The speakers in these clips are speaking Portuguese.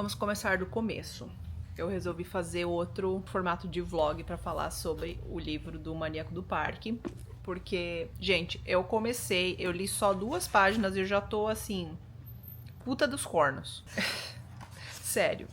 Vamos começar do começo. Eu resolvi fazer outro formato de vlog pra falar sobre o livro do Maníaco do Parque. Porque, gente, eu li só 2 páginas e eu já tô assim, puta dos cornos. Sério.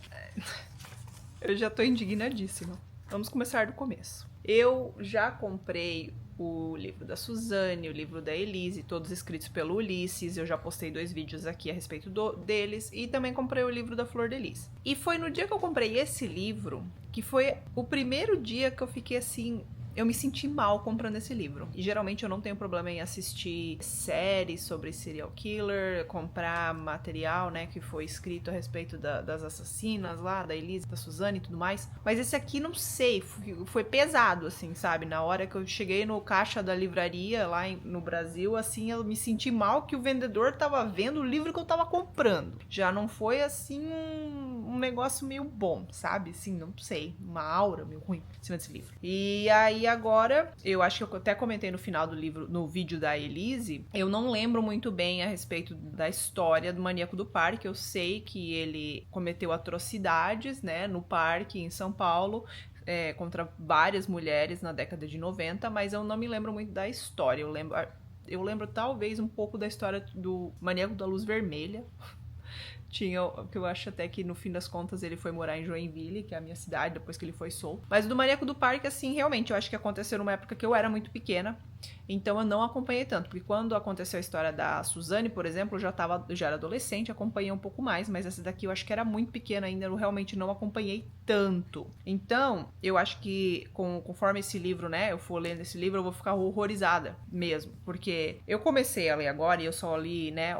Eu já tô indignadíssima. Vamos começar do começo. Eu já comprei o livro da Suzane, o livro da Elise, todos escritos pelo Ulisses. Eu já postei 2 vídeos aqui a respeito deles. E também comprei o livro da Flor de Lis. E foi no dia que eu comprei esse livro que foi o primeiro dia que eu fiquei assim... Eu me senti mal comprando esse livro. E geralmente eu não tenho problema em assistir séries sobre serial killer, comprar material, né, que foi escrito a respeito das assassinas lá, da Elise, da Suzane e tudo mais. Mas esse aqui, não sei, foi pesado, assim, sabe? Na hora que eu cheguei no caixa da livraria lá no Brasil, assim, eu me senti mal que o vendedor tava vendo o livro que eu tava comprando. Já não foi, assim, um negócio meio bom, sabe? Assim, não sei, uma aura meio ruim em cima desse livro. E aí agora, eu acho que eu até comentei no final do livro, no vídeo da Elise, eu não lembro muito bem a respeito da história do Maníaco do Parque. Eu sei que ele cometeu atrocidades, né, no parque em São Paulo, contra várias mulheres na década de 90, mas eu não me lembro muito da história. Eu lembro talvez um pouco da história do Maníaco da Luz Vermelha. Tinha, que eu acho até que no fim das contas ele foi morar em Joinville, que é a minha cidade, depois que ele foi solto. Mas do Maníaco do Parque, assim, realmente, eu acho que aconteceu numa época que eu era muito pequena, então eu não acompanhei tanto, porque quando aconteceu a história da Suzane, por exemplo, eu já era adolescente, acompanhei um pouco mais, mas essa daqui eu acho que era muito pequena ainda, eu realmente não acompanhei tanto. Então, eu acho que conforme esse livro, né, eu for lendo esse livro, eu vou ficar horrorizada mesmo, porque eu comecei a ler agora e eu só li, né,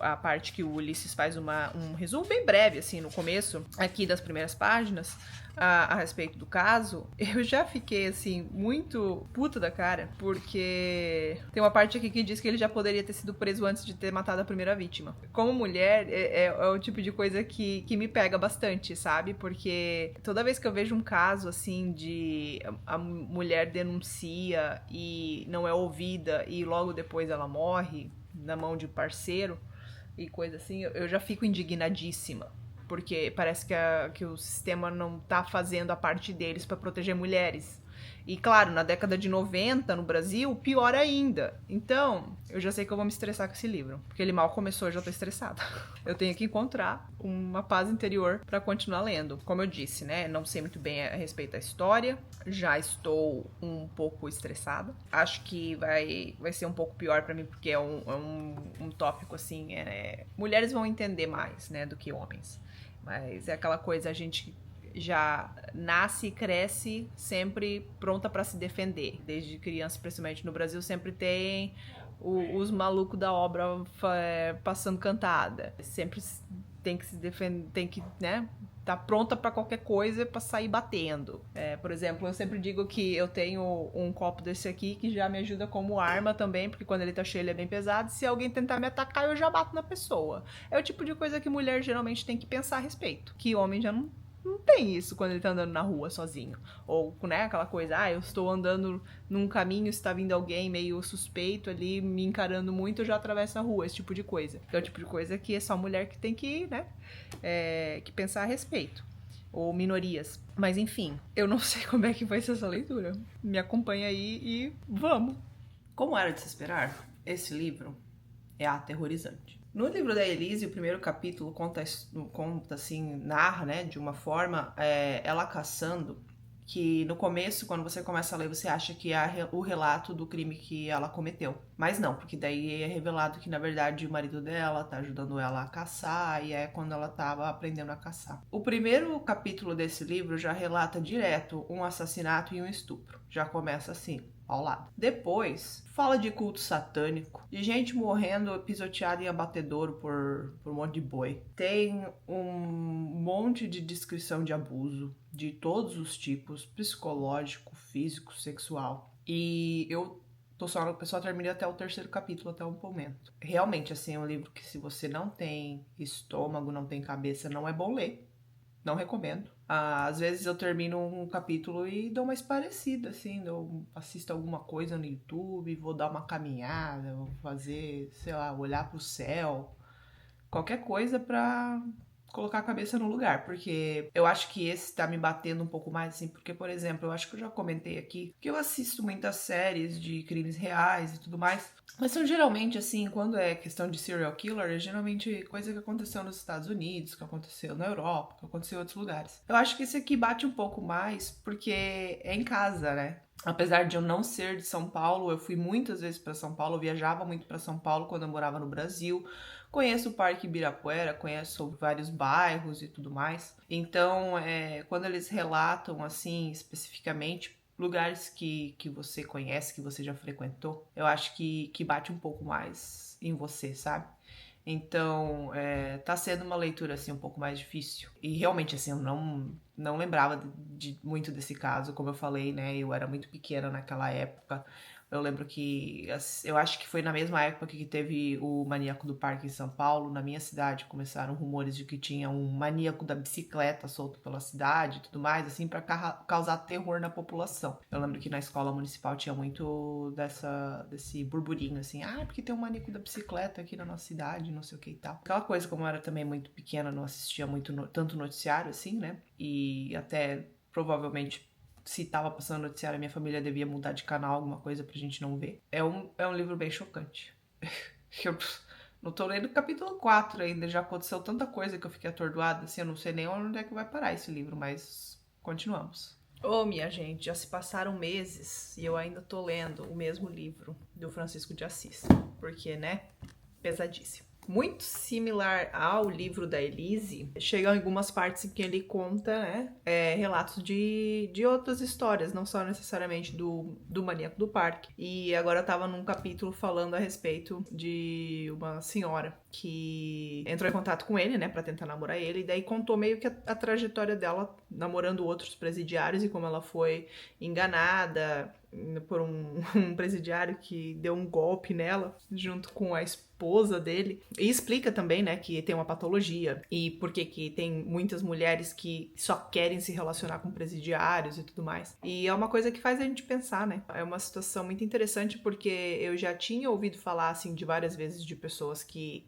a parte que o Ulisses faz um resumo bem breve, assim, no começo, aqui das primeiras páginas, a respeito do caso. Eu já fiquei, assim, muito puta da cara, porque tem uma parte aqui que diz que ele já poderia ter sido preso antes de ter matado a primeira vítima. Como mulher, é o tipo de coisa que me pega bastante, sabe? Porque toda vez que eu vejo um caso, assim, de a mulher denuncia e não é ouvida e logo depois ela morre na mão de parceiro e coisa assim, eu já fico indignadíssima. Porque parece que o sistema não tá fazendo a parte deles para proteger mulheres. E claro, na década de 90, no Brasil, pior ainda. Então, eu já sei que eu vou me estressar com esse livro. Porque ele mal começou, eu já tô estressada. Eu tenho que encontrar uma paz interior para continuar lendo. Como eu disse, né? Não sei muito bem a respeito da história. Já estou um pouco estressada. Acho que vai ser um pouco pior para mim, porque é um tópico assim. Mulheres vão entender mais, né, do que homens. Mas é aquela coisa, a gente já nasce e cresce sempre pronta para se defender. Desde criança, principalmente no Brasil, sempre tem os malucos da obra passando cantada. Sempre tem que se defender, tem que, né, tá pronta para qualquer coisa para sair batendo. Por exemplo, eu sempre digo que eu tenho um copo desse aqui que já me ajuda como arma também, porque quando ele tá cheio ele é bem pesado. Se alguém tentar me atacar, eu já bato na pessoa. É o tipo de coisa que mulher geralmente tem que pensar a respeito, que homem já não tem isso quando ele tá andando na rua sozinho. Ou, né, aquela coisa, eu estou andando num caminho, está vindo alguém meio suspeito ali, me encarando muito, eu já atravesso a rua, esse tipo de coisa. Que é o tipo de coisa que é só mulher que tem que, né, que pensar a respeito. Ou minorias. Mas enfim, eu não sei como é que vai ser essa leitura. Me acompanha aí e vamos! Como era de se esperar, esse livro é aterrorizante. No livro da Elise, o primeiro capítulo conta assim, narra, né, de uma forma, ela caçando, que no começo, quando você começa a ler, você acha que é o relato do crime que ela cometeu. Mas não, porque daí é revelado que, na verdade, o marido dela tá ajudando ela a caçar, e é quando ela tava aprendendo a caçar. O primeiro capítulo desse livro já relata direto um assassinato e um estupro. Já começa assim, ao lado. Depois, fala de culto satânico, de gente morrendo pisoteada em abatedouro por um monte de boi. Tem um monte de descrição de abuso, de todos os tipos, psicológico, físico, sexual. E eu tô só terminei até o 3º capítulo, até o momento. Realmente, assim, é um livro que se você não tem estômago, não tem cabeça, não é bom ler. Não recomendo. Às vezes eu termino um capítulo e dou uma esparecida, assim, assisto alguma coisa no YouTube, vou dar uma caminhada, vou fazer, sei lá, olhar pro céu, qualquer coisa pra colocar a cabeça no lugar, porque eu acho que esse tá me batendo um pouco mais, assim, porque, por exemplo, eu acho que eu já comentei aqui que eu assisto muitas séries de crimes reais e tudo mais, mas são geralmente, assim, quando é questão de serial killer, é geralmente coisa que aconteceu nos Estados Unidos, que aconteceu na Europa, que aconteceu em outros lugares. Eu acho que esse aqui bate um pouco mais, porque é em casa, né? Apesar de eu não ser de São Paulo, eu fui muitas vezes para São Paulo, eu viajava muito para São Paulo quando eu morava no Brasil. Conheço o Parque Ibirapuera, conheço vários bairros e tudo mais. Então, quando eles relatam, assim, especificamente, lugares que você conhece, que você já frequentou, eu acho que bate um pouco mais em você, sabe? Então, tá sendo uma leitura, assim, um pouco mais difícil. E realmente, assim, eu não lembrava muito desse caso, como eu falei, né? Eu era muito pequena naquela época. Eu lembro que, eu acho que foi na mesma época que teve o Maníaco do Parque em São Paulo. Na minha cidade começaram rumores de que tinha um maníaco da bicicleta solto pela cidade e tudo mais, assim, pra causar terror na população. Eu lembro que na escola municipal tinha muito desse burburinho, assim, porque tem um maníaco da bicicleta aqui na nossa cidade, não sei o que e tal. Aquela coisa, como eu era também muito pequena, não assistia muito tanto noticiário, assim, né? E até provavelmente se tava passando noticiário, a minha família devia mudar de canal, alguma coisa pra gente não ver. É um livro bem chocante. Eu não tô lendo o capítulo 4 ainda, já aconteceu tanta coisa que eu fiquei atordoada, assim, eu não sei nem onde é que vai parar esse livro, mas continuamos. Ô, minha gente, já se passaram meses e eu ainda tô lendo o mesmo livro do Francisco de Assis, porque, né, pesadíssimo. Muito similar ao livro da Elise, chegam algumas partes em que ele conta, né, relatos de outras histórias, não só necessariamente do Maníaco do Parque. E agora eu tava num capítulo falando a respeito de uma senhora que entrou em contato com ele, né, pra tentar namorar ele, e daí contou meio que a trajetória dela namorando outros presidiários e como ela foi enganada por um presidiário que deu um golpe nela junto com a esposa dele. E explica também, né, que tem uma patologia e por que tem muitas mulheres que só querem se relacionar com presidiários e tudo mais. E é uma coisa que faz a gente pensar, né? É uma situação muito interessante porque eu já tinha ouvido falar, assim, de várias vezes de pessoas que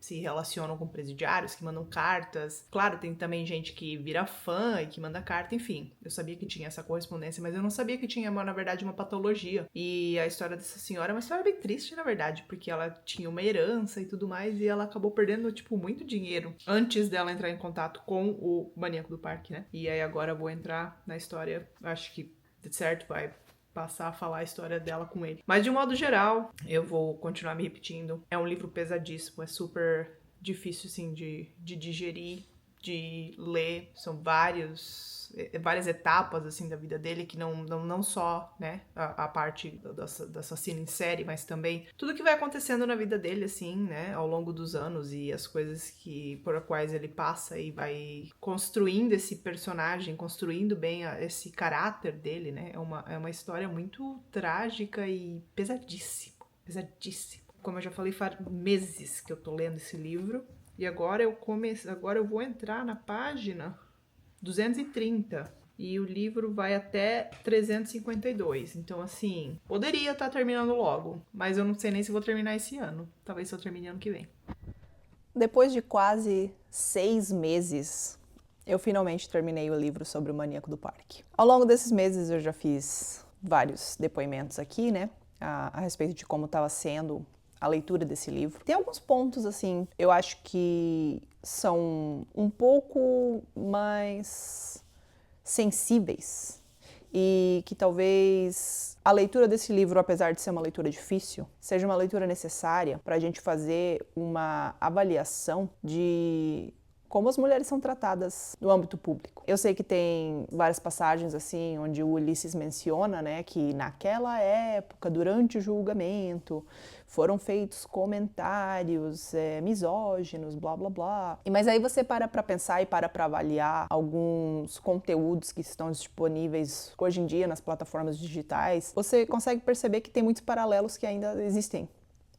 se relacionam com presidiários, que mandam cartas. Claro, tem também gente que vira fã e que manda carta, enfim. Eu sabia que tinha essa correspondência, mas eu não sabia que tinha, na verdade, uma patologia. E a história dessa senhora é uma história bem triste, na verdade, porque ela tinha uma herança e tudo mais, e ela acabou perdendo, tipo, muito dinheiro antes dela entrar em contato com o Maníaco do Parque, né? E aí agora eu vou entrar na história, acho que, certo, vai passar a falar a história dela com ele. Mas de um modo geral, eu vou continuar me repetindo, é um livro pesadíssimo, é super difícil, assim, de digerir, de ler, são várias etapas, assim, da vida dele, que não só, né, a parte do assassino em série, mas também tudo que vai acontecendo na vida dele, assim, né, ao longo dos anos e as coisas por quais ele passa e vai construindo esse personagem, construindo bem esse caráter dele, né, é uma história muito trágica e pesadíssima. Como eu já falei, faz meses que eu tô lendo esse livro, e agora eu vou entrar na página 230 e o livro vai até 352. Então, assim, poderia estar terminando logo, mas eu não sei nem se vou terminar esse ano. Talvez eu termine ano que vem. Depois de quase 6 meses, eu finalmente terminei o livro sobre o Maníaco do Parque. Ao longo desses meses eu já fiz vários depoimentos aqui, né, a respeito de como estava sendo a leitura desse livro. Tem alguns pontos, assim, eu acho que são um pouco mais sensíveis e que talvez a leitura desse livro, apesar de ser uma leitura difícil, seja uma leitura necessária para a gente fazer uma avaliação de como as mulheres são tratadas no âmbito público. Eu sei que tem várias passagens assim onde o Ulisses menciona, né, que naquela época, durante o julgamento, foram feitos comentários misóginos, blá blá blá. Mas aí você para pensar e para avaliar alguns conteúdos que estão disponíveis hoje em dia nas plataformas digitais, você consegue perceber que tem muitos paralelos que ainda existem,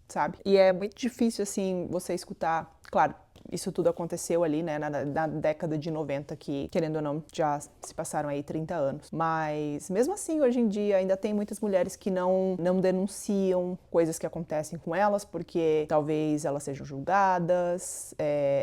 sabe? E é muito difícil, assim, você escutar Claro, isso tudo aconteceu ali, né, na década de 90, que, querendo ou não, já se passaram aí 30 anos. Mas, mesmo assim, hoje em dia, ainda tem muitas mulheres que não denunciam coisas que acontecem com elas, porque talvez elas sejam julgadas,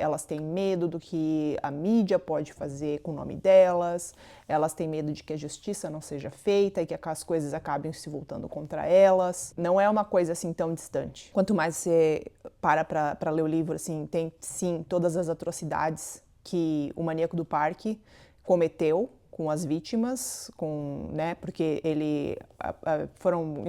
elas têm medo do que a mídia pode fazer com o nome delas, elas têm medo de que a justiça não seja feita e que as coisas acabem se voltando contra elas. Não é uma coisa assim tão distante. Quanto mais você para ler o livro, assim, tem sim todas as atrocidades que o Maníaco do Parque cometeu com as vítimas, né, porque foram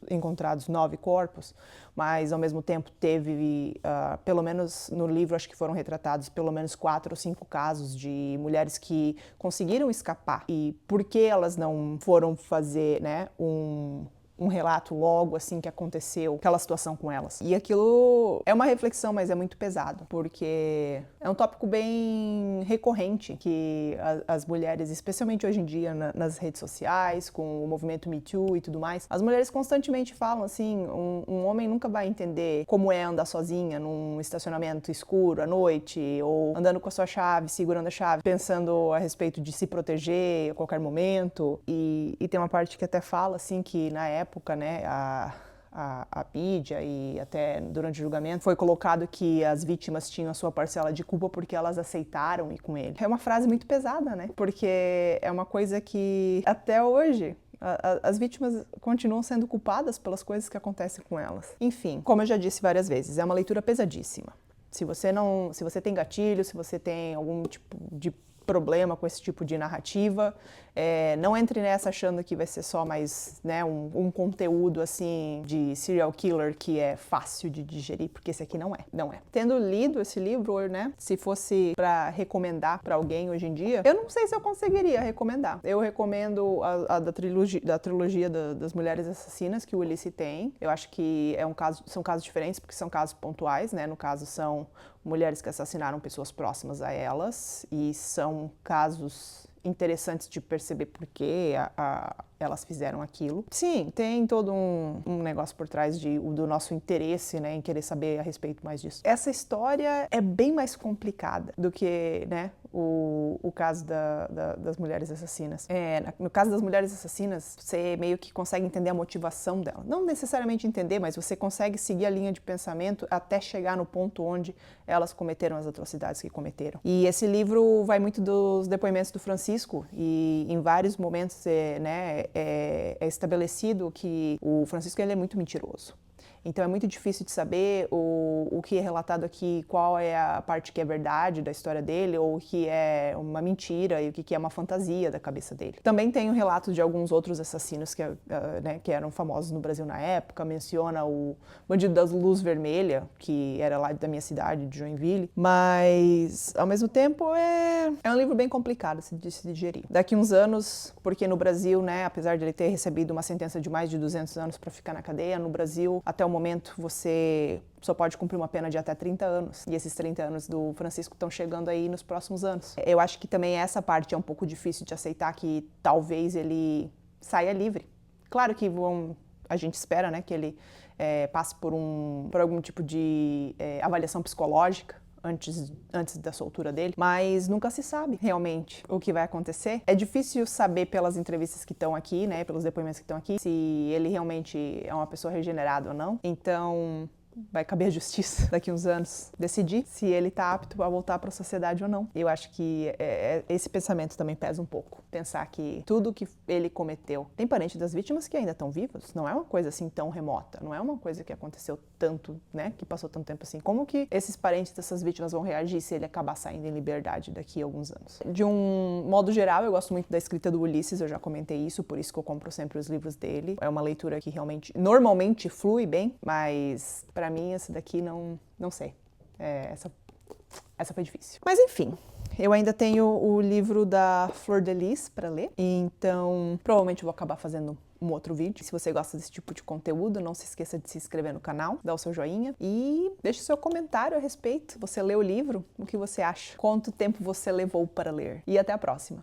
encontrados 9 corpos, mas ao mesmo tempo teve, pelo menos no livro, acho que foram retratados pelo menos 4 ou 5 casos de mulheres que conseguiram escapar. E por que elas não foram fazer, né, um relato logo assim que aconteceu aquela situação com elas. E aquilo é uma reflexão, mas é muito pesado, porque é um tópico bem recorrente que as mulheres, especialmente hoje em dia nas redes sociais, com o movimento Me Too e tudo mais, as mulheres constantemente falam assim, um homem nunca vai entender como é andar sozinha num estacionamento escuro à noite, ou andando com a sua chave, segurando a chave, pensando a respeito de se proteger a qualquer momento. E tem uma parte que até fala assim que na época, né, a mídia e até durante o julgamento foi colocado que as vítimas tinham a sua parcela de culpa porque elas aceitaram ir com ele. É uma frase muito pesada, né? Porque é uma coisa que até hoje as vítimas continuam sendo culpadas pelas coisas que acontecem com elas. Enfim, como eu já disse várias vezes, é uma leitura pesadíssima. Se você tem gatilho, se você tem algum tipo de problema com esse tipo de narrativa, não entre nessa achando que vai ser só mais, né, um conteúdo assim de serial killer que é fácil de digerir, porque esse aqui não é. Tendo lido esse livro, né, se fosse para recomendar para alguém hoje em dia, eu não sei se eu conseguiria recomendar. Eu recomendo a da trilogia das Mulheres Assassinas que o Ulisses tem. Eu acho que são casos diferentes porque são casos pontuais, né? No caso são mulheres que assassinaram pessoas próximas a elas e são casos interessantes de perceber por que elas fizeram aquilo. Sim, tem todo um negócio por trás do nosso interesse, né, em querer saber a respeito mais disso. Essa história é bem mais complicada do que, né, o caso das mulheres assassinas. No caso das mulheres assassinas, você meio que consegue entender a motivação dela. Não necessariamente entender, mas você consegue seguir a linha de pensamento até chegar no ponto onde elas cometeram as atrocidades que cometeram. E esse livro vai muito dos depoimentos do Francisco, e em vários momentos é estabelecido que o Francisco ele é muito mentiroso. Então é muito difícil de saber o que é relatado aqui, qual é a parte que é verdade da história dele, ou o que é uma mentira e o que é uma fantasia da cabeça dele. Também tem o relato de alguns outros assassinos que eram famosos no Brasil na época, menciona o Bandido das Luz Vermelha, que era lá da minha cidade, de Joinville, mas ao mesmo tempo é um livro bem complicado de se digerir. Daqui uns anos, porque no Brasil, né, apesar de ele ter recebido uma sentença de mais de 200 anos para ficar na cadeia, no Brasil, até o momento, você só pode cumprir uma pena de até 30 anos. E esses 30 anos do Francisco estão chegando aí nos próximos anos. Eu acho que também essa parte é um pouco difícil de aceitar, que talvez ele saia livre. Claro que a gente espera, né, que ele passe por algum tipo de avaliação psicológica antes da soltura dele, mas nunca se sabe realmente o que vai acontecer. É difícil saber pelas entrevistas que estão aqui, né, pelos depoimentos que estão aqui, se ele realmente é uma pessoa regenerada ou não. Então, vai caber à justiça daqui uns anos decidir se ele está apto a voltar para a sociedade ou não. Eu acho que esse pensamento também pesa um pouco. Pensar que tudo que ele cometeu... Tem parentes das vítimas que ainda estão vivos. Não é uma coisa assim tão remota. Não é uma coisa que aconteceu tanto, né? Que passou tanto tempo assim. Como que esses parentes dessas vítimas vão reagir se ele acabar saindo em liberdade daqui a alguns anos? De um modo geral, eu gosto muito da escrita do Ulisses. Eu já comentei isso, por isso que eu compro sempre os livros dele. É uma leitura que realmente, normalmente, flui bem, mas... Pra mim, essa daqui não sei. Essa foi difícil. Mas enfim, eu ainda tenho o livro da Flor de Lis para ler, então provavelmente eu vou acabar fazendo um outro vídeo. Se você gosta desse tipo de conteúdo, não se esqueça de se inscrever no canal, dar o seu joinha e deixe o seu comentário a respeito. Você leu o livro? O que você acha? Quanto tempo você levou para ler? E até a próxima!